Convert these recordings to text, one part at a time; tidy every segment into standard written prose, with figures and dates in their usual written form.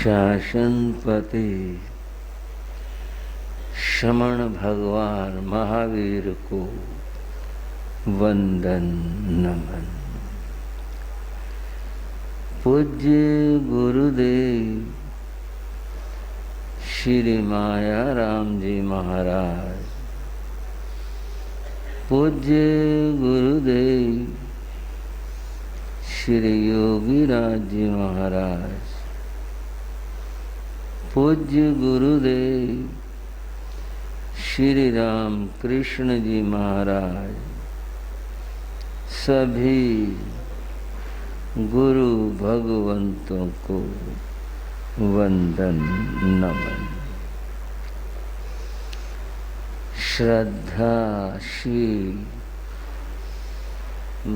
शासनपति श्रमण भगवान महावीर को वंदन नमन। पूज्य गुरुदेव श्री माया राम जी महाराज, पूज्य गुरुदेव श्री योगी राज जी महाराज, पूज्य गुरुदेव श्री राम कृष्ण जी महाराज, सभी गुरु भगवंतों को वंदन नमन। श्रद्धाशील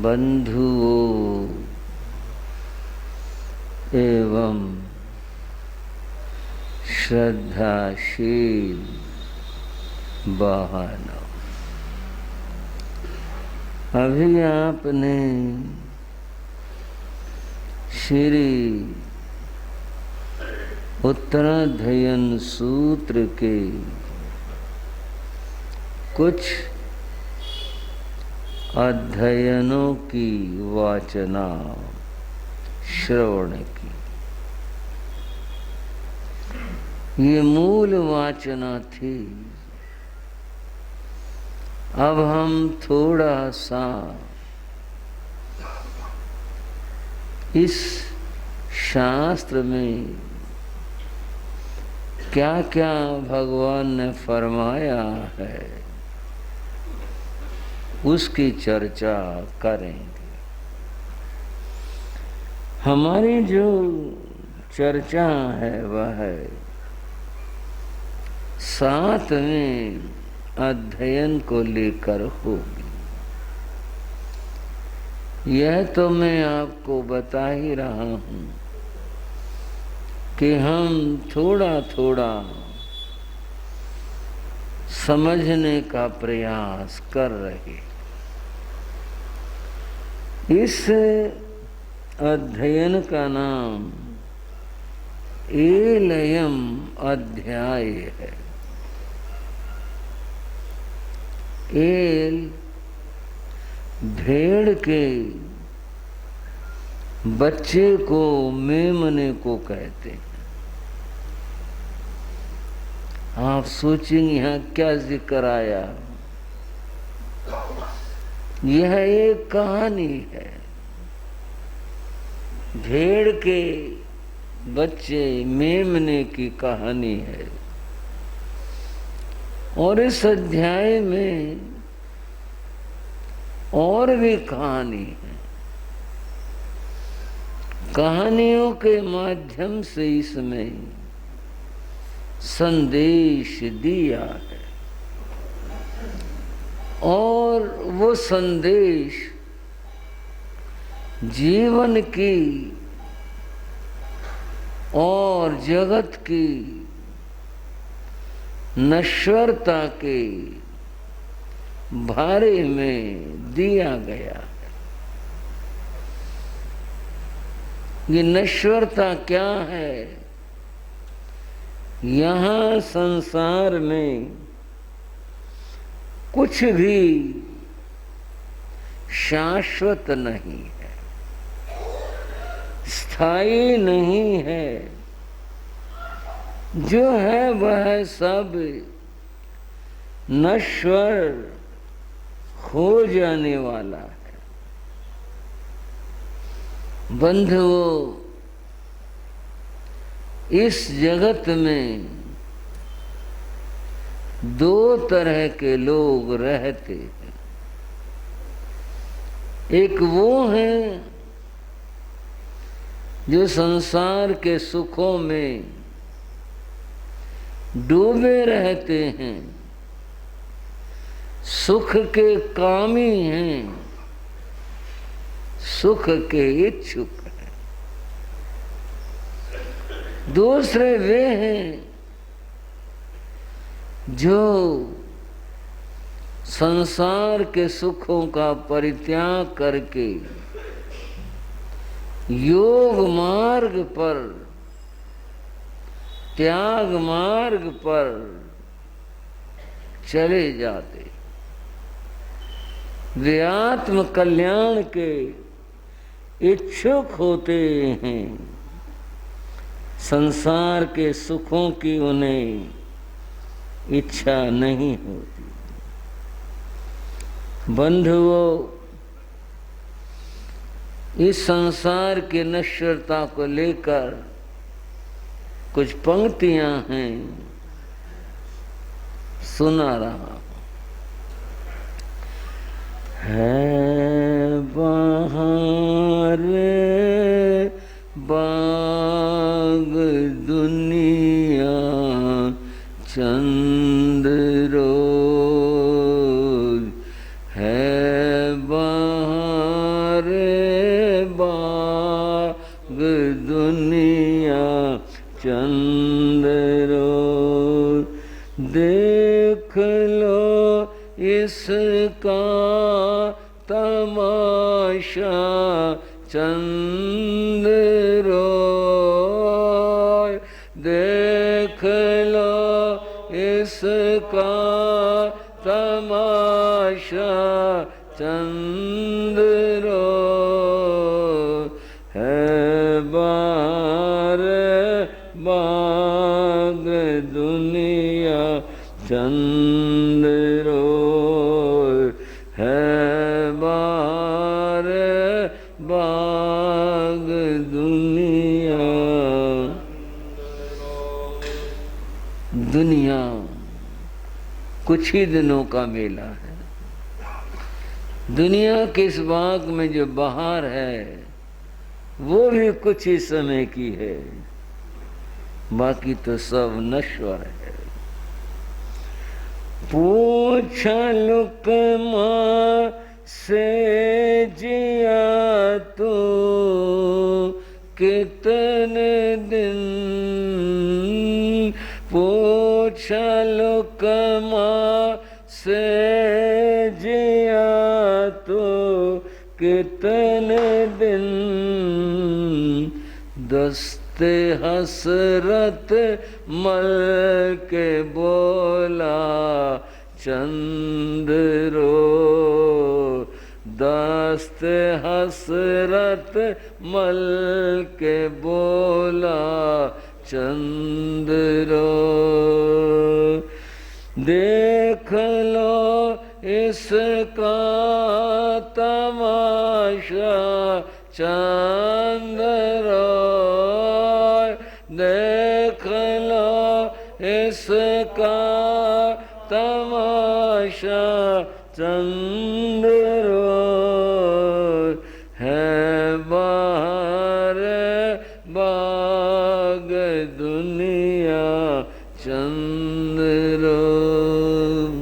बंधुओं एवं श्रद्धाशील बहनों, अभी आपने श्री उत्तराध्ययन सूत्र के कुछ अध्ययनों की वाचना श्रवण की। ये मूल वाचना थी। अब हम थोड़ा सा इस शास्त्र में क्या क्या भगवान ने फरमाया है उसकी चर्चा करेंगे। हमारी जो चर्चा है वह है 7वें अध्ययन को लेकर होगी। यह तो मैं आपको बता ही रहा हूं कि हम थोड़ा थोड़ा समझने का प्रयास कर रहे। इस अध्ययन का नाम एलयम अध्याय है। एल भेड़ के बच्चे को मेमने को कहते हैं। आप सोचेंगे यहाँ क्या जिक्र आया। यह एक कहानी है। भेड़ के बच्चे मेमने की कहानी है। और इस अध्याय में और भी कहानी है। कहानियों के माध्यम से इसमें संदेश दिया है और वो संदेश जीवन की और जगत की नश्वरता के बारे में दिया गया है। ये नश्वरता क्या है? यहाँ संसार में कुछ भी शाश्वत नहीं है, स्थायी नहीं है। जो है वह सब नश्वर हो जाने वाला है। बंधुओं, इस जगत में दो तरह के लोग रहते हैं। एक वो हैं जो संसार के सुखों में डूबे रहते हैं, सुख के कामी हैं, सुख के इच्छुक हैं। दूसरे वे हैं जो संसार के सुखों का परित्याग करके योग मार्ग पर त्याग मार्ग पर चले जाते, वे आत्म कल्याण के इच्छुक होते हैं। संसार के सुखों की उन्हें इच्छा नहीं होती। बंधुओं, इस संसार की नश्वरता को लेकर कुछ पंक्तियां हैं, सुना रहा है। बहार बाग दुनिया चंद रोज है, बहार बाग दुनिया चंद रोज। देख लो इसका तमाशा चंद रोज, देख लो इसका तमाशा चंद रोज है। बार बाग दुनिया चंद रोज है, बार बाग दुनिया। दुनिया कुछ ही दिनों का मेला है। दुनिया के इस बाग में जो बहार है वो भी कुछ ही समय की है, बाकी तो सब नश्वर है। पूछा लुकमा से जिया तू कितने दिन, पूछा लुकमा से जिया तू कितने दिन। दस्ते हसरत मल के बोला चंद रोज, दस्ते हसरत मल के बोला चंद रोज। देख लो इसका तमाशा चंद रोज, देख लो इसका तमाशा चंद रोज है। बाहर बाग दुनिया चंद रोज।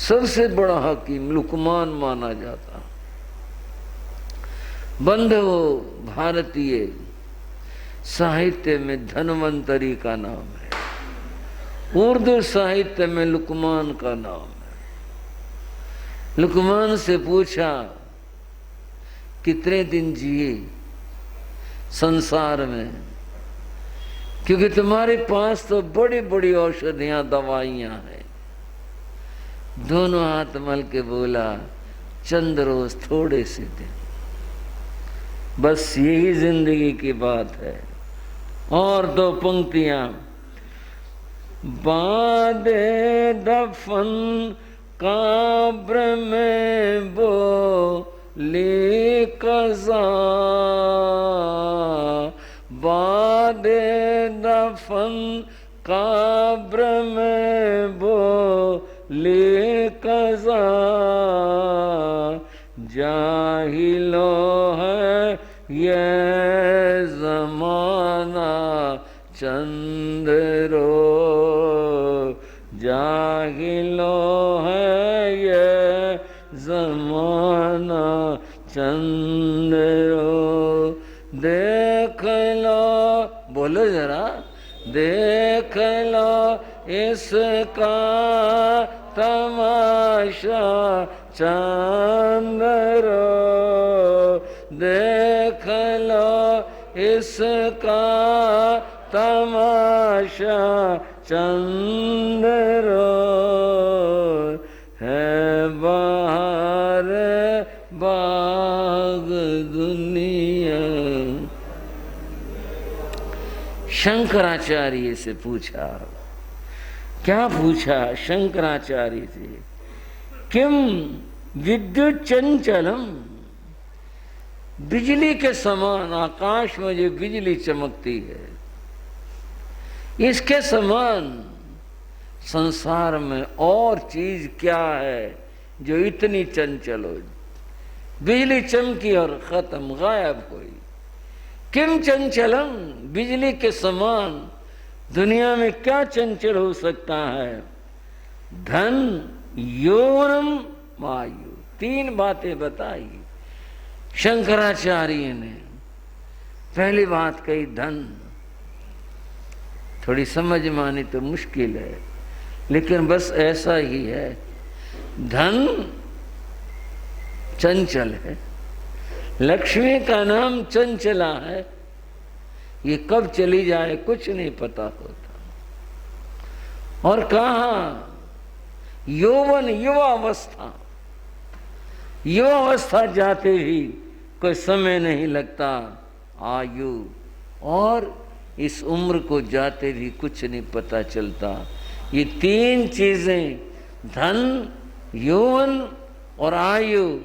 सबसे बड़ा हकीम लुकमान माना जाता। बंधुओं, भारतीय साहित्य में धन्वंतरी का नाम है, उर्दू साहित्य में लुकमान का नाम है। लुकमान से पूछा कितने दिन जिए संसार में, क्योंकि तुम्हारे पास तो बड़ी बड़ी औषधियां दवाइयां हैं। दोनों हाथ मल के बोला चंद रोज, थोड़े से दिन, बस यही जिंदगी की बात है। और दो पंक्तियां। बादे दफन काब्र में बोली कज़ा, बादे दफन काब्र में बोली कज़ा। जाहिलो है ये ज़माना चंद रोज, जाहिलो है ये ज़माना चंद रोज। देख लो, बोलो जरा, देख लो इसका तमाशा चंद रोज, देख लो इसका तमाशा चंद्रो है बाहर बाग दुनिया। शंकराचार्य से पूछा, क्या पूछा शंकराचार्य से? किम विद्युत चंचलम, बिजली के समान आकाश में जो बिजली चमकती है, इसके समान संसार में और चीज क्या है जो इतनी चंचल हो? बिजली चमकी और खत्म, गायब हुई। किम चंचलम, बिजली के समान दुनिया में क्या चंचल हो सकता है? धन, यौवनम, मायु। तीन बातें बताई शंकराचार्य ने। पहली बात कही धन, थोड़ी समझ में आनी तो मुश्किल है, लेकिन बस ऐसा ही है। धन चंचल है, लक्ष्मी का नाम चंचला है, ये कब चली जाए कुछ नहीं पता होता। और कहा यौवन, युवावस्था, युवावस्था जाते ही कोई समय नहीं लगता। आयु, और इस उम्र को जाते भी कुछ नहीं पता चलता। ये तीन चीजें, धन, यौवन और आयु,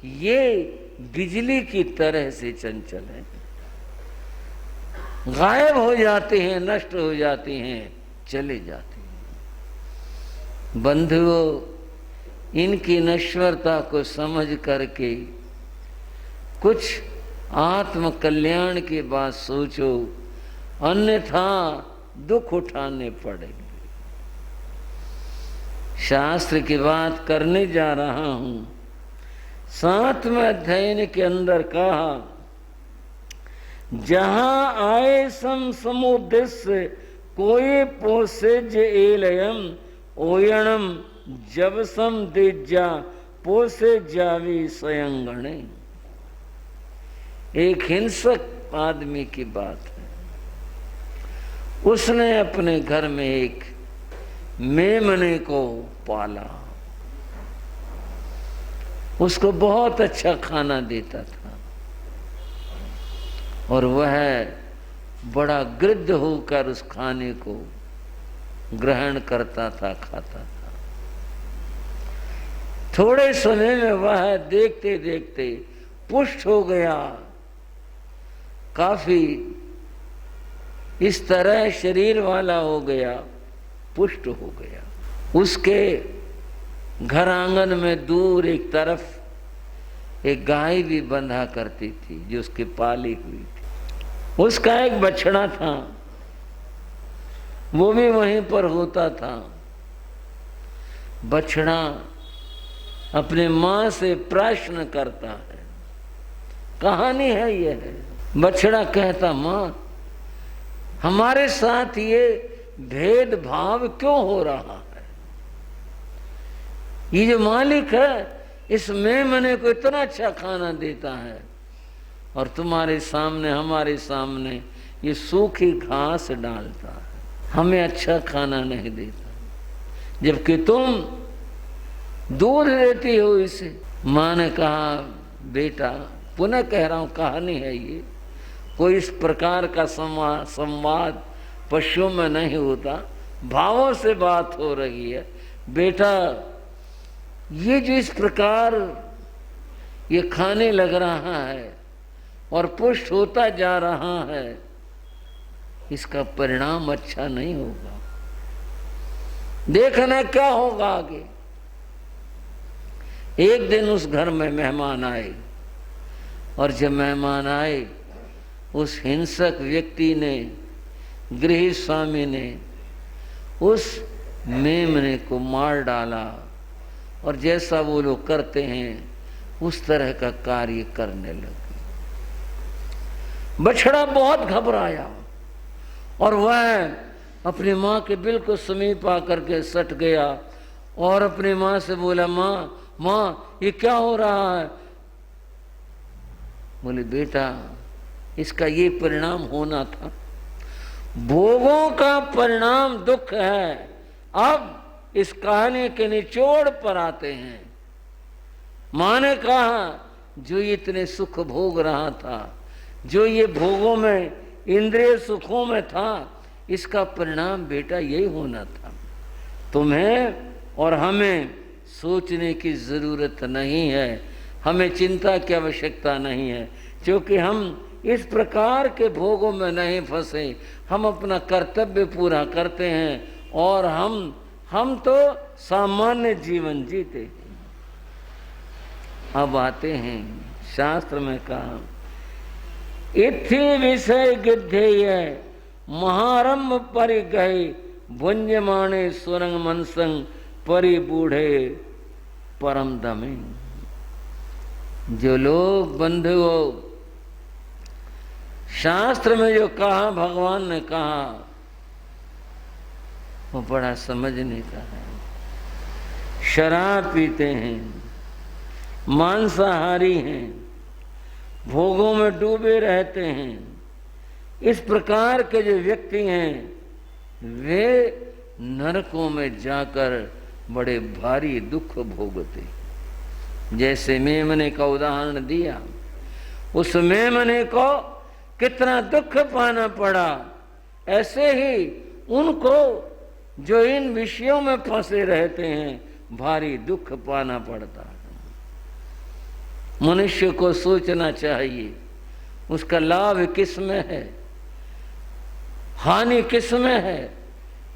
ये बिजली की तरह से चंचल है, गायब हो जाते हैं, नष्ट हो जाते हैं, चले जाते हैं। बंधुओं, इनकी नश्वरता को समझ करके कुछ आत्म कल्याण की बात सोचो, अन्यथा दुख उठाने पड़ेंगे। शास्त्र की बात करने जा रहा हूं। 7वें अध्याय के अंदर कहा, जहां आए सम समुद्देश्य कोई पोसे जे एलयम ओयणम जब सम दिज्जा पोसे जावी स्वयंगणे। एक हिंसक आदमी की बात है। उसने अपने घर में एक मेमने को पाला, उसको बहुत अच्छा खाना देता था और वह बड़ा गृद्ध होकर उस खाने को ग्रहण करता था, खाता था। थोड़े समय में वह देखते देखते पुष्ट हो गया, काफी इस तरह शरीर वाला हो गया, पुष्ट हो गया। उसके घर आंगन में दूर एक तरफ एक गाय भी बंधा करती थी जो उसकी पाली हुई थी। उसका एक बछड़ा था, वो भी वहीं पर होता था। बछड़ा अपने मां से प्रश्न करता है, कहानी है ये है। बछड़ा कहता, मां हमारे साथ ये भेदभाव क्यों हो रहा है? ये जो मालिक है इस मेमने को इतना अच्छा खाना देता है और तुम्हारे सामने, हमारे सामने ये सूखी घास डालता है, हमें अच्छा खाना नहीं देता, जबकि तुम दूर रहती हो इसे। माँ ने कहा, बेटा पुनः कह रहा हूं, कहानी है ये, कोई इस प्रकार का संवाद पशुओं में नहीं होता, भावों से बात हो रही है। बेटा ये जो इस प्रकार ये खाने लग रहा है और पुष्ट होता जा रहा है, इसका परिणाम अच्छा नहीं होगा, देखना क्या होगा आगे। एक दिन उस घर में मेहमान आए और जब मेहमान आए, उस हिंसक व्यक्ति ने, गृह स्वामी ने उस मेमने को मार डाला और जैसा वो लोग करते हैं उस तरह का कार्य करने लगे। बछड़ा बहुत घबराया और वह अपनी माँ के बिल्कुल समीप आकर के सट गया और अपनी माँ से बोला, माँ माँ ये क्या हो रहा है? बोले, बेटा इसका ये परिणाम होना था। भोगों का परिणाम दुख है। अब इस कहानी के निचोड़ पर आते हैं। माँ ने कहा जो इतने सुख भोग रहा था, जो ये भोगों में इंद्रिय सुखों में था, इसका परिणाम बेटा यही होना था। तुम्हें और हमें सोचने की जरूरत नहीं है, हमें चिंता की आवश्यकता नहीं है, क्योंकि हम इस प्रकार के भोगों में नहीं फंसे। हम अपना कर्तव्य पूरा करते हैं और हम तो सामान्य जीवन जीते हैं। अब आते हैं शास्त्र में कहा इथि विषय गिद्धेय महारंभ परिगहे भुंजमाणे सुरंग मनसंग परिबूढ़े परम दमे। जो लोग बंधुओं शास्त्र में जो कहा, भगवान ने कहा, वो बड़ा समझने का है। शराब पीते हैं, मांसाहारी हैं, भोगों में डूबे रहते हैं, इस प्रकार के जो व्यक्ति हैं वे नरकों में जाकर बड़े भारी दुख भोगते। जैसे मेमने का उदाहरण दिया, उस मेमने को कितना दुख पाना पड़ा, ऐसे ही उनको जो इन विषयों में फंसे रहते हैं भारी दुख पाना पड़ता है। मनुष्य को सोचना चाहिए उसका लाभ किस में है, हानि किस में है।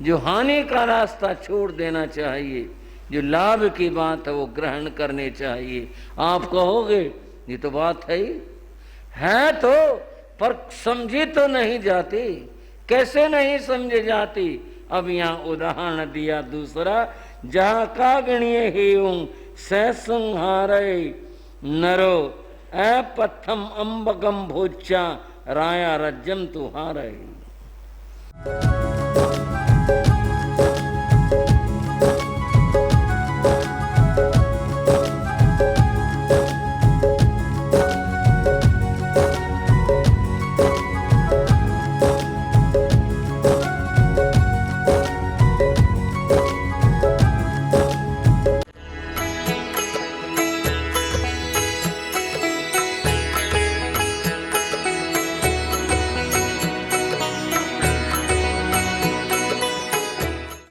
जो हानि का रास्ता छोड़ देना चाहिए, जो लाभ की बात है वो ग्रहण करने चाहिए। आप कहोगे ये तो बात है तो, पर समझी तो नहीं जाती। कैसे नहीं समझी जाती? अब यहाँ उदाहरण दिया दूसरा, जहाँ कागणीय हेऊं संहारे नरो अपथम अम्बगम भोचा राया रज्जम तुहारे।